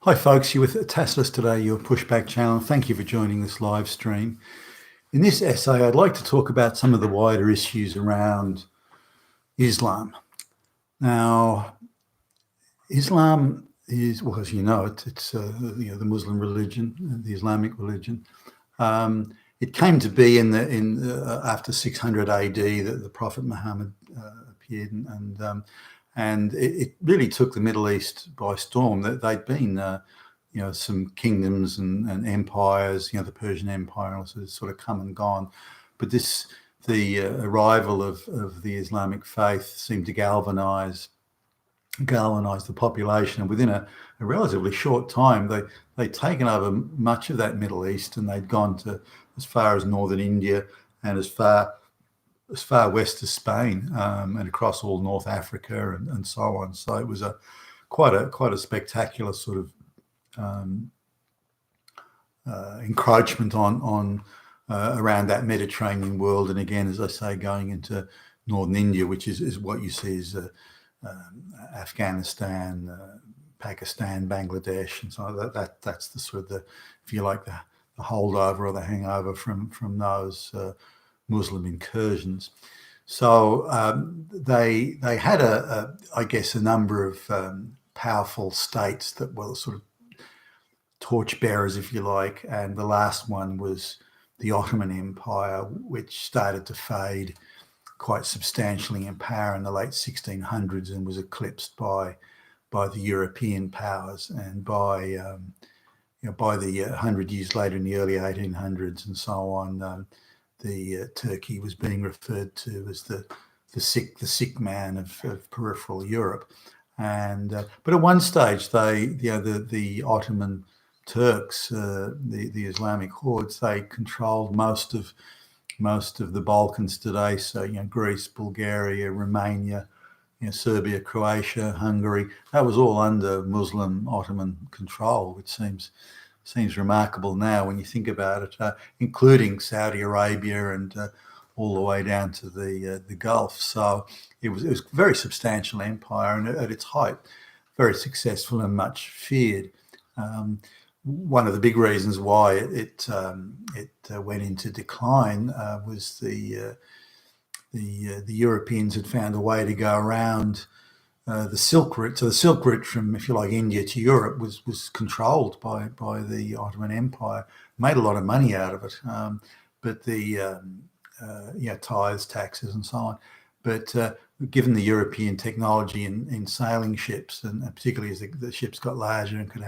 Hi folks, you're with Tasseless today, your pushback channel. Thank you for joining this live stream. In this essay, I'd like to talk about some of the wider issues around Islam. Now, Islam is, well, as you know, it's the Muslim religion, the Islamic religion. It came to be after 600 AD that the Prophet Muhammad appeared, and it really took the Middle East by storm. That they'd been some kingdoms and empires, the Persian Empire has sort of come and gone. But the arrival of the Islamic faith seemed to galvanize the population. And within a relatively short time, they'd taken over much of that Middle East, and they'd gone to as far as northern India and as far west as Spain, and across all North Africa and so on. So it was quite a spectacular sort of encroachment on around that Mediterranean world, and again, as I say, going into northern India, which is what you see as Afghanistan, Pakistan, Bangladesh, and so that's the sort of if you like, the holdover or the hangover from those Muslim incursions. So they had I guess a number of powerful states that were sort of torchbearers, if you like, and the last one was the Ottoman Empire, which started to fade quite substantially in power in the late 1600s and was eclipsed by the European powers, and by the 100 years later, in the early 1800s and so on, Turkey was being referred to as the sick man of peripheral Europe. And but at one stage, the Ottoman Turks, the Islamic hordes, they controlled most of the Balkans today. So Greece, Bulgaria, Romania, Serbia, Croatia, Hungary. That was all under Muslim Ottoman control, which seems remarkable now when you think about it, including Saudi Arabia and all the way down to the Gulf. So it was a very substantial empire, and at its height, very successful and much feared. One of the big reasons why it went into decline was the Europeans had found a way to go around the Silk Route. So the Silk Route from, if you like, India to Europe was controlled by the Ottoman Empire. Made a lot of money out of it, but the tithes, taxes, and so on. But given the European technology in sailing ships, and particularly as the ships got larger and could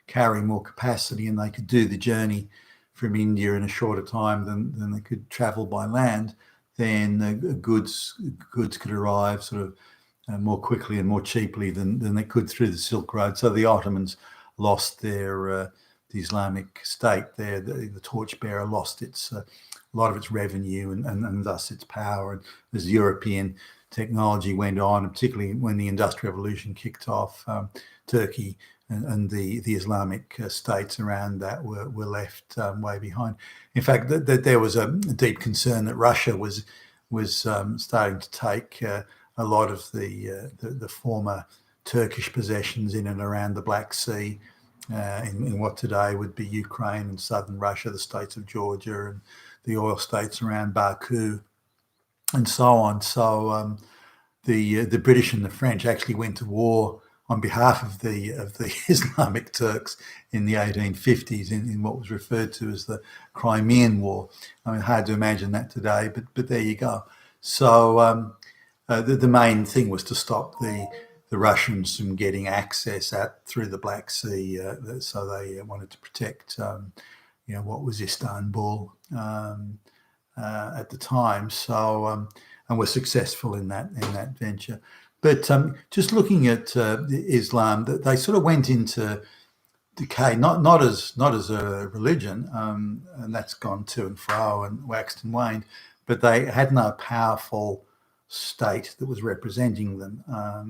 carry more capacity, and they could do the journey from India in a shorter time than they could travel by land, then goods could arrive sort of more quickly and more cheaply than they could through the Silk Road. So the Ottomans lost the Islamic State there. The torchbearer lost a lot of its revenue and thus its power. And as European technology went on, and particularly when the Industrial Revolution kicked off, Turkey and the Islamic states around that were left way behind. In fact, there was a deep concern that Russia was starting to take a lot of the former Turkish possessions in and around the Black Sea, in what today would be Ukraine and southern Russia, the states of Georgia and the oil states around Baku, and so on. So the British and the French actually went to war on behalf of the Islamic Turks in the 1850s in what was referred to as the Crimean War. I mean, hard to imagine that today, but there you go. So the main thing was to stop the Russians from getting access out through the Black Sea. So they wanted to protect, what was Istanbul at the time. So and were successful in that venture. But just looking at Islam, they sort of went into decay, not as a religion, and that's gone to and fro and waxed and waned, but they had no powerful state that was representing them,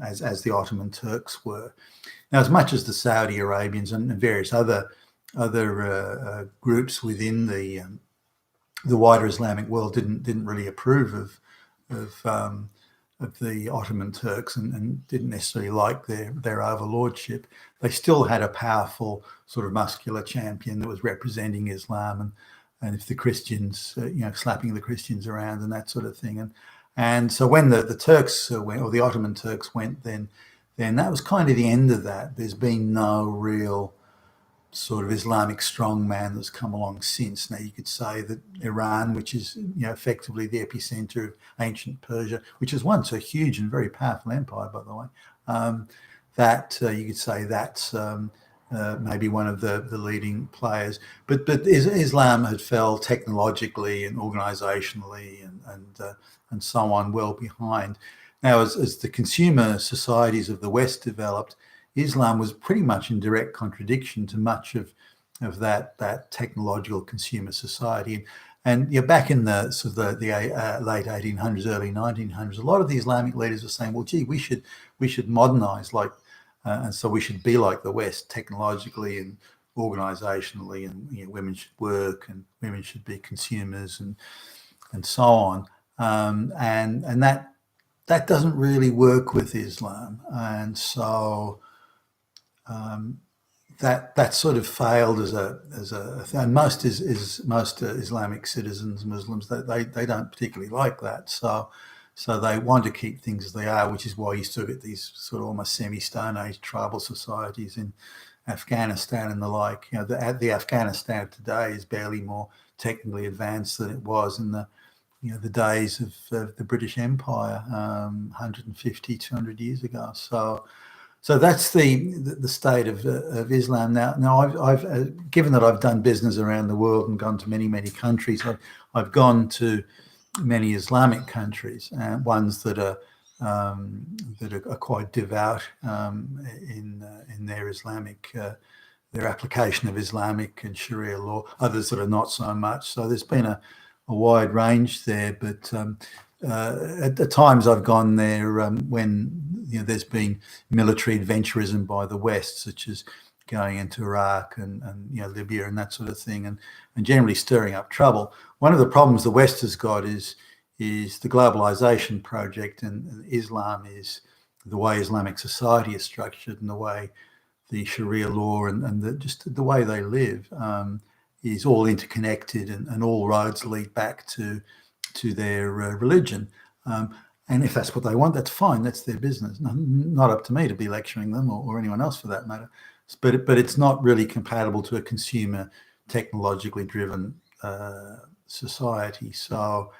as the Ottoman Turks were. Now, as much as the Saudi Arabians and various other groups within the wider Islamic world didn't really approve of Ottoman Turks and didn't necessarily like their overlordship, they still had a powerful sort of muscular champion that was representing Islam and if the Christians, slapping the Christians around and that sort of thing. And so when the Turks went, or the Ottoman Turks went, then that was kind of the end of that. There's been no real sort of Islamic strongman that's come along since. Now you could say that Iran, which is effectively the epicenter of ancient Persia, which was once a huge and very powerful empire, by the way, that you could say that's maybe one of the leading players. But Islam had fell technologically and organisationally and so on well behind. Now, as the consumer societies of the West developed, Islam was pretty much in direct contradiction to much of that technological consumer society. And back in the sort of the late 1800s, early 1900s, a lot of the Islamic leaders were saying, well, gee, we should modernize and so we should be like the West technologically and organisationally, and women should work and women should be consumers and so on. And that doesn't really work with Islam, and so that sort of failed as a and most Islamic citizens, Muslims, they don't particularly like that. So they want to keep things as they are, which is why you still get these sort of almost semi-Stone Age tribal societies in Afghanistan and the like. The Afghanistan of today is barely more technically advanced than it was in the days of the British Empire 150, 200 years ago. So that's the state of Islam now. Now, I've given that I've done business around the world and gone to many countries. I've gone to many Islamic countries, ones that are quite devout in their Islamic their application of Islamic and Sharia law. Others that are not so much. So there's been a wide range there, but at the times I've gone there when there's been military adventurism by the West, such as going into Iraq and Libya and that sort of thing, and generally stirring up trouble. One of the problems the West has got is the globalization project, and Islam is the way Islamic society is structured and the way the Sharia law and just the way they live is all interconnected, and all roads lead back to their religion. And if that's what they want, that's fine. That's their business. Not up to me to be lecturing them or anyone else for that matter. But it's not really compatible to a consumer, technologically driven society. So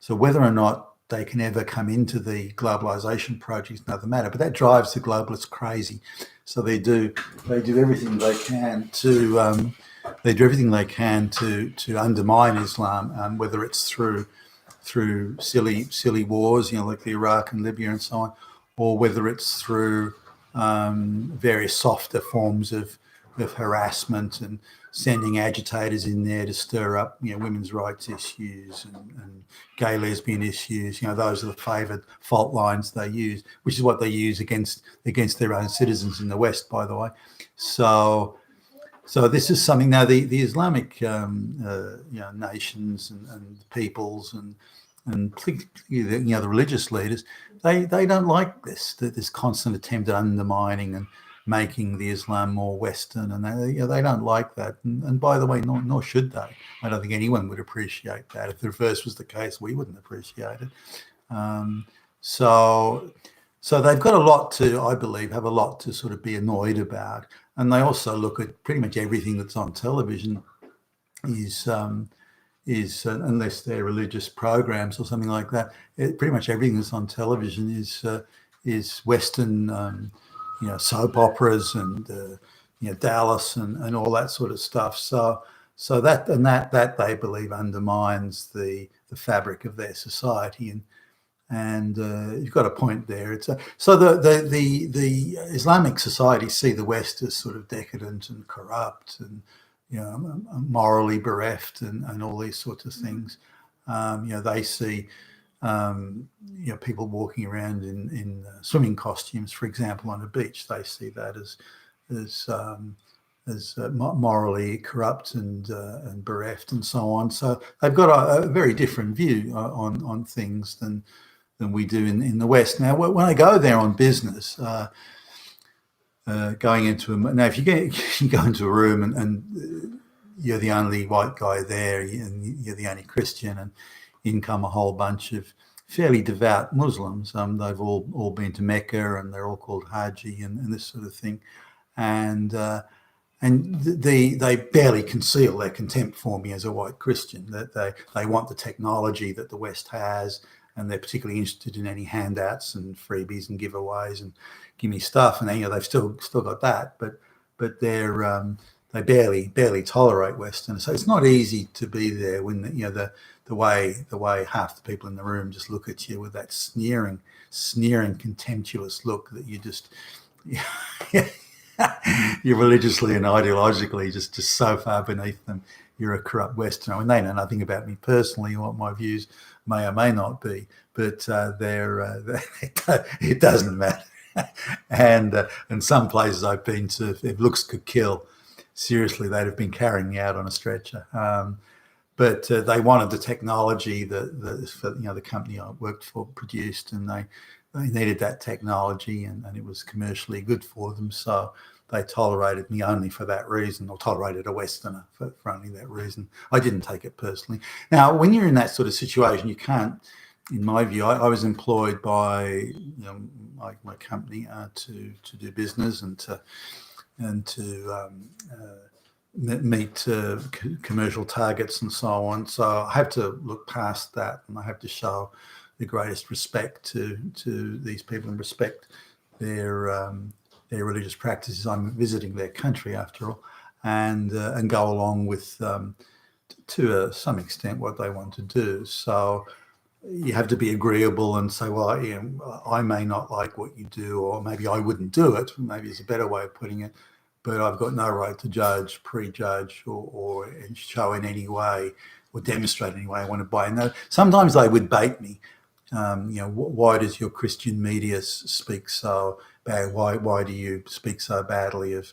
whether or not they can ever come into the globalization project is another matter. But that drives the globalists crazy. So they do everything they can to undermine Islam, whether it's through silly wars, like the Iraq and Libya and so on, or whether it's through various softer forms of harassment and sending agitators in there to stir up, women's rights issues and gay lesbian issues. Those are the favoured fault lines they use, which is what they use against their own citizens in the West, by the way. So this is something now. The Islamic nations and peoples and particularly the religious leaders, they don't like this constant attempt at undermining and making the Islam more Western, and they don't like that. And by the way, nor should they. I don't think anyone would appreciate that. If the reverse was the case, we wouldn't appreciate it. So they've got a lot to, I believe, have a lot to sort of be annoyed about. And they also look at pretty much everything that's on television is unless they're religious programs or something like that, pretty much everything that's on television is Western, soap operas and Dallas and all that sort of stuff. So that they believe undermines the fabric of their society, and you've got a point there. So the Islamic societies see the West as sort of decadent and corrupt and morally bereft and all these sorts of things. They see people walking around in swimming costumes, for example, on a beach. They see that as morally corrupt and bereft and so on. So they've got a very different view on things than than we do in the West. Now, when I go there on business, going into now, if you go into a room and you're the only white guy there, and you're the only Christian, and in come a whole bunch of fairly devout Muslims. They've all been to Mecca, and they're all called Haji and this sort of thing, and they barely conceal their contempt for me as a white Christian. That they want the technology that the West has, and they're particularly interested in any handouts and freebies and giveaways and give me stuff. And they've still got that, but they barely tolerate Westerners. So it's not easy to be there when the way half the people in the room just look at you with that sneering, contemptuous look that you just you're religiously and ideologically just so far beneath them. You're a corrupt Westerner. And they know nothing about me personally, what my views may or may not be, but it doesn't matter. And some places I've been to, if looks could kill, seriously, they'd have been carrying me out on a stretcher. But they wanted the technology that the company I worked for produced, and they needed that technology, and it was commercially good for them. So they tolerated me only for that reason, or tolerated a Westerner for only that reason. I didn't take it personally. Now, when you're in that sort of situation, you can't, in my view, I was employed by my company to do business and to meet commercial targets and so on. So I have to look past that, and I have to show the greatest respect to these people and respect their religious practices. I'm visiting their country after all, and go along with to some extent what they want to do. So you have to be agreeable and say, well, I may not like what you do, or maybe I wouldn't do it. Maybe it's a better way of putting it. But I've got no right to judge, prejudge, or show in any way or demonstrate in any way I want to buy. And sometimes they would bait me. Why does your Christian media speak so bad? Why do you speak so badly of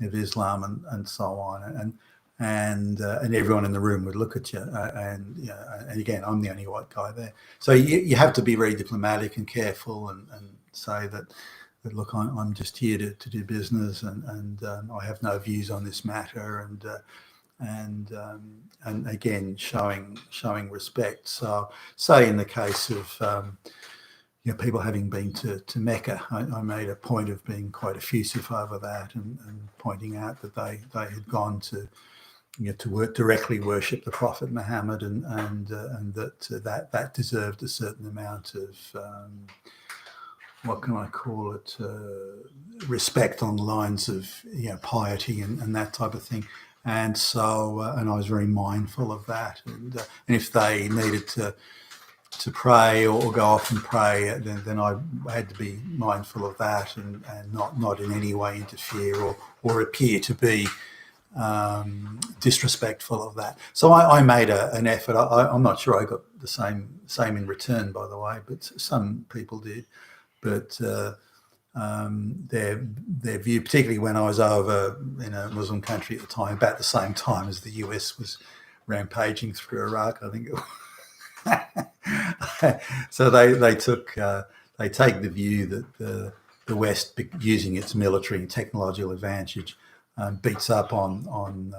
Islam and so on? And everyone in the room would look at you. And again, I'm the only white guy there. So you have to be very diplomatic and careful and say that look, I'm just here to do business, and I have no views on this matter, and again showing respect. So, say in the case of people having been to Mecca, I made a point of being quite effusive over that, and pointing out that they had gone to directly worship the Prophet Muhammad, and that deserved a certain amount of what can I call it, respect on the lines of piety and that type of thing. And so, and I was very mindful of that. And if they needed to pray or go off and pray, then I had to be mindful of that, and not in any way interfere or appear to be disrespectful of that. So I made an effort. I'm not sure I got the same in return, by the way, but some people did. But their view, particularly when I was over in a Muslim country at the time, about the same time as the US was rampaging through Iraq, I think it was. So they take the view that the West, using its military and technological advantage, beats up on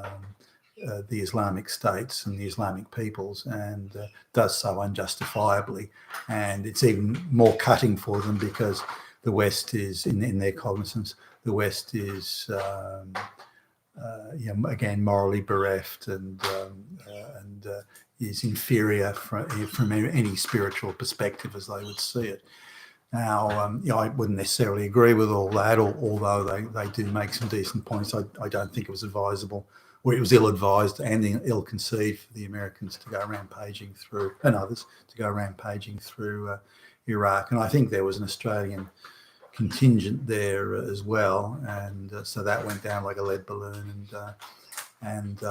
the Islamic states and the Islamic peoples, and does so unjustifiably. And it's even more cutting for them because the West is, in their cognizance, the West is again morally bereft and is inferior from any spiritual perspective as they would see it. Now, I wouldn't necessarily agree with all that, although they do make some decent points. I don't think it was advisable, or it was ill-advised and ill-conceived for the Americans to go rampaging through, and others to go rampaging through Iraq. And I think there was an Australian contingent there as well, and so that went down like a lead balloon. And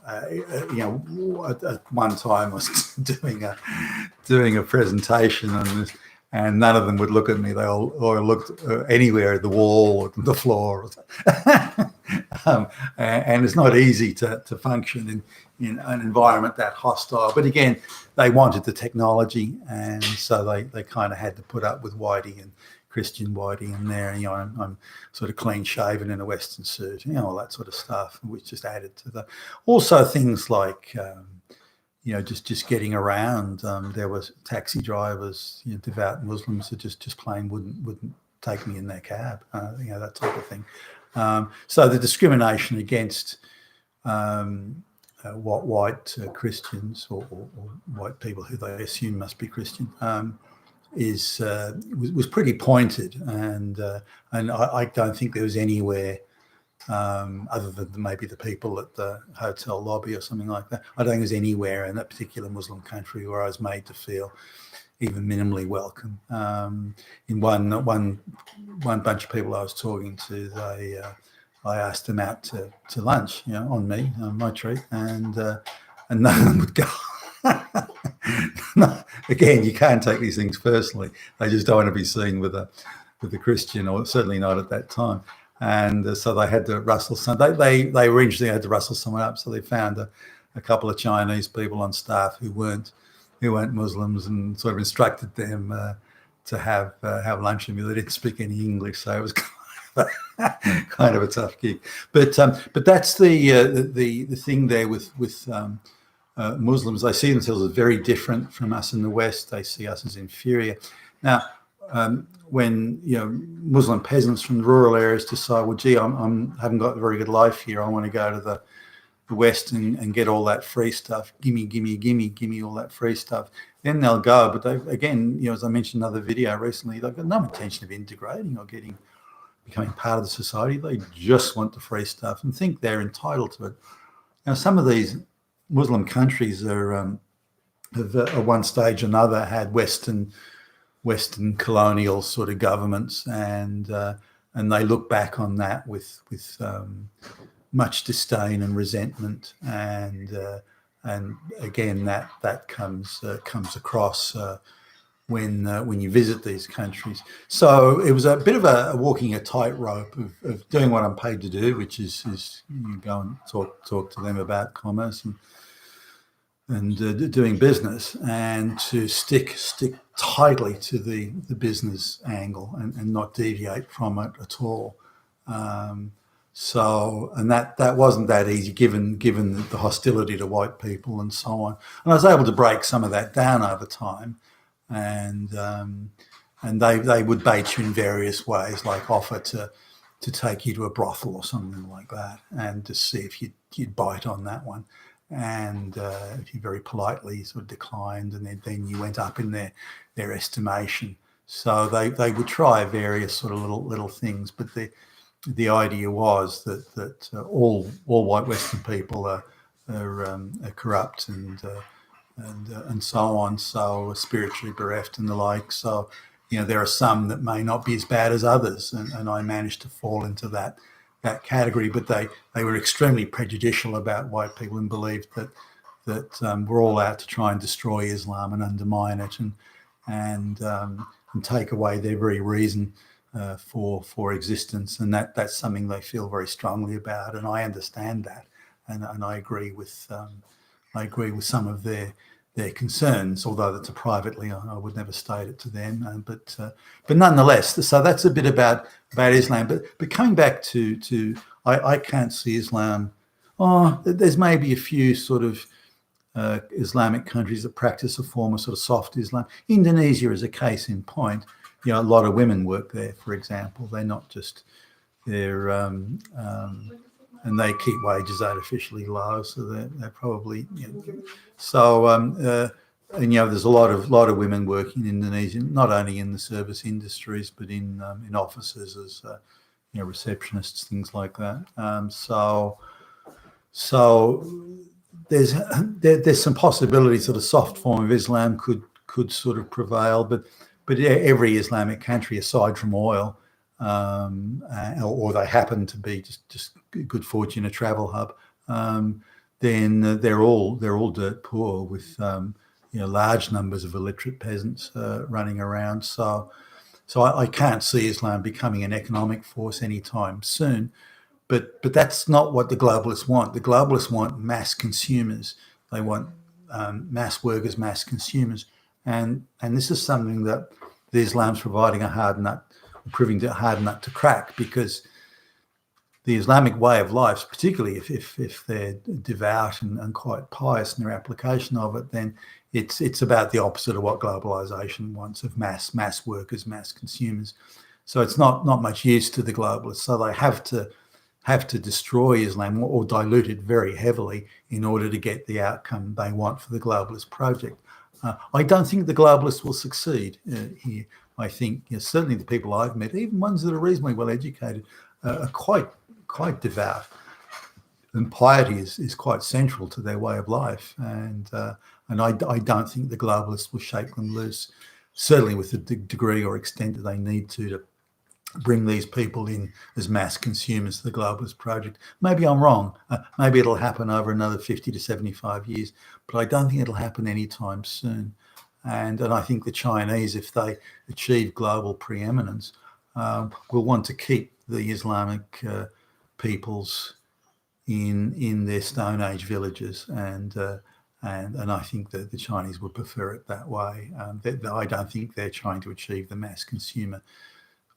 at one time I was doing a presentation on this, and none of them would look at me. They all looked anywhere at the wall or the floor. and it's not easy to function in an environment that hostile. But again, they wanted the technology, and so they kind of had to put up with Whitey and Christian Whitey in there. You know, I'm sort of clean shaven in a Western suit, you know, all that sort of stuff, which just added to the. Also things like. You know, just getting around. There was taxi drivers, you know, devout Muslims that just plain wouldn't take me in their cab. You know, that type of thing. So the discrimination against what white Christians or white people who they assume must be Christian was pretty pointed, and I don't think there was anywhere. Other than maybe the people at the hotel lobby or something like that. I don't think there's anywhere in that particular Muslim country where I was made to feel even minimally welcome. In one bunch of people I was talking to, I asked them out to lunch, you know, on me, on my treat, and none of them would go. No, again, you can't take these things personally. They just don't want to be seen with a Christian, or certainly not at that time. And so they had to rustle some. They originally had to rustle someone up, so they found a couple of Chinese people on staff who weren't Muslims, and sort of instructed them to have lunch with me. They didn't speak any English, so it was kind of a tough gig. But that's the thing there with Muslims. They see themselves as very different from us in the West. They see us as inferior. Now. When, you know, Muslim peasants from the rural areas decide, well, gee, I haven't got a very good life here. I want to go to the West and get all that free stuff. Gimme all that free stuff. Then they'll go. But they, again, you know, as I mentioned in another video recently, they've got no intention of integrating or becoming part of the society. They just want the free stuff and think they're entitled to it. Now, some of these Muslim countries have at one stage or another had Western colonial sort of governments, and they look back on that with much disdain and resentment, and again that comes across when you visit these countries. So it was a bit of a walking a tightrope of doing what I'm paid to do, which is you go and talk to them about commerce and doing business, and to stick tightly to the business angle and not deviate from it at all. So, and that wasn't that easy given the hostility to white people and so on. And I was able to break some of that down over time, and they would bait you in various ways, like offer to take you to a brothel or something like that, and to see if you'd bite on that one. And if you very politely sort of declined, and then you went up in their estimation. So they would try various sort of little things, but the idea was that all white Western people are corrupt and so on, so spiritually bereft and the like. So, you know, there are some that may not be as bad as others, and I managed to fall into that category, but they were extremely prejudicial about white people and believed that we're all out to try and destroy Islam and undermine it and take away their very reason for existence, and that's something they feel very strongly about, and I understand that, and I agree with some of their concerns, although that's privately I would never state it to them, but nonetheless, so that's a bit about Islam. But coming back to I can't see Islam. There's maybe a few sort of Islamic countries that practice a form of sort of soft Islam. Indonesia is a case in point. You know, a lot of women work there, for example. They're not just and they keep wages artificially low, so they're probably, you know, so and you know, there's a lot of women working in Indonesia, not only in the service industries but in offices as you know, receptionists, things like that. So there's some possibilities that a soft form of Islam could sort of prevail, but every Islamic country, aside from oil, or they happen to be just good fortune, a travel hub, then they're all dirt poor with you know, large numbers of illiterate peasants running around. So I can't see Islam becoming an economic force anytime soon. but that's not what the globalists want. The globalists want mass consumers. They want mass workers, mass consumers, and this is something that the Islam's providing a hard nut, proving a hard nut to crack, because the Islamic way of life, particularly if they're devout and quite pious in their application of it, then it's about the opposite of what globalization wants, of mass workers, mass consumers. So it's not much use to the globalists. So they have to destroy Islam or dilute it very heavily in order to get the outcome they want for the globalist project. I don't think the globalists will succeed here. I think certainly the people I've met, even ones that are reasonably well educated, are quite devout, and piety is quite central to their way of life. And I don't think the globalists will shake them loose, certainly with the degree or extent that they need to bring these people in as mass consumers to the globalist project. Maybe I'm wrong. Maybe it'll happen over another 50 to 75 years, but I don't think it'll happen anytime soon. And I think the Chinese, if they achieve global preeminence, will want to keep the Islamic peoples in their Stone Age villages, and I think that the Chinese would prefer it that way. I don't think they're trying to achieve the mass consumer,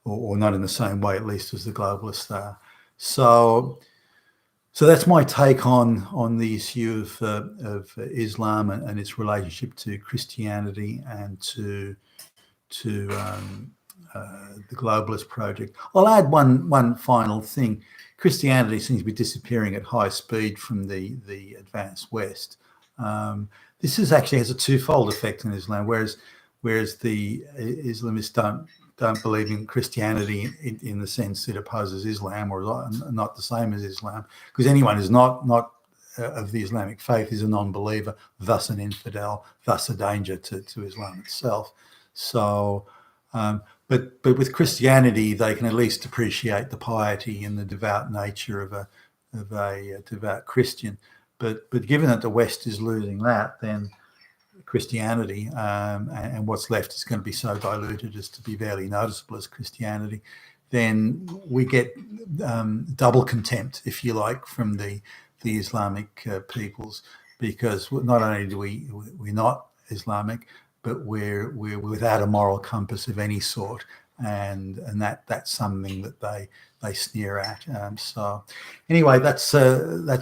or not in the same way, at least, as the globalists are. So that's my take on the issue of Islam and its relationship to Christianity and to the globalist project. I'll add one final thing. Christianity seems to be disappearing at high speed from the advanced West. This actually has a twofold effect in Islam, whereas the Islamists don't believe in Christianity in the sense it opposes Islam or not the same as Islam, because anyone who's not of the Islamic faith is a non-believer, thus an infidel, thus a danger to Islam itself. So, but with Christianity, they can at least appreciate the piety and the devout nature of a devout Christian. But given that the West is losing that, then Christianity and what's left is going to be so diluted as to be barely noticeable as Christianity, then we get double contempt, if you like, from the Islamic peoples, because not only do we're not Islamic, but we're without a moral compass of any sort, and that's something that they sneer at. So anyway, that's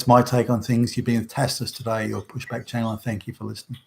my take on things. You've been with Tastus today, your Pushback channel, and thank you for listening.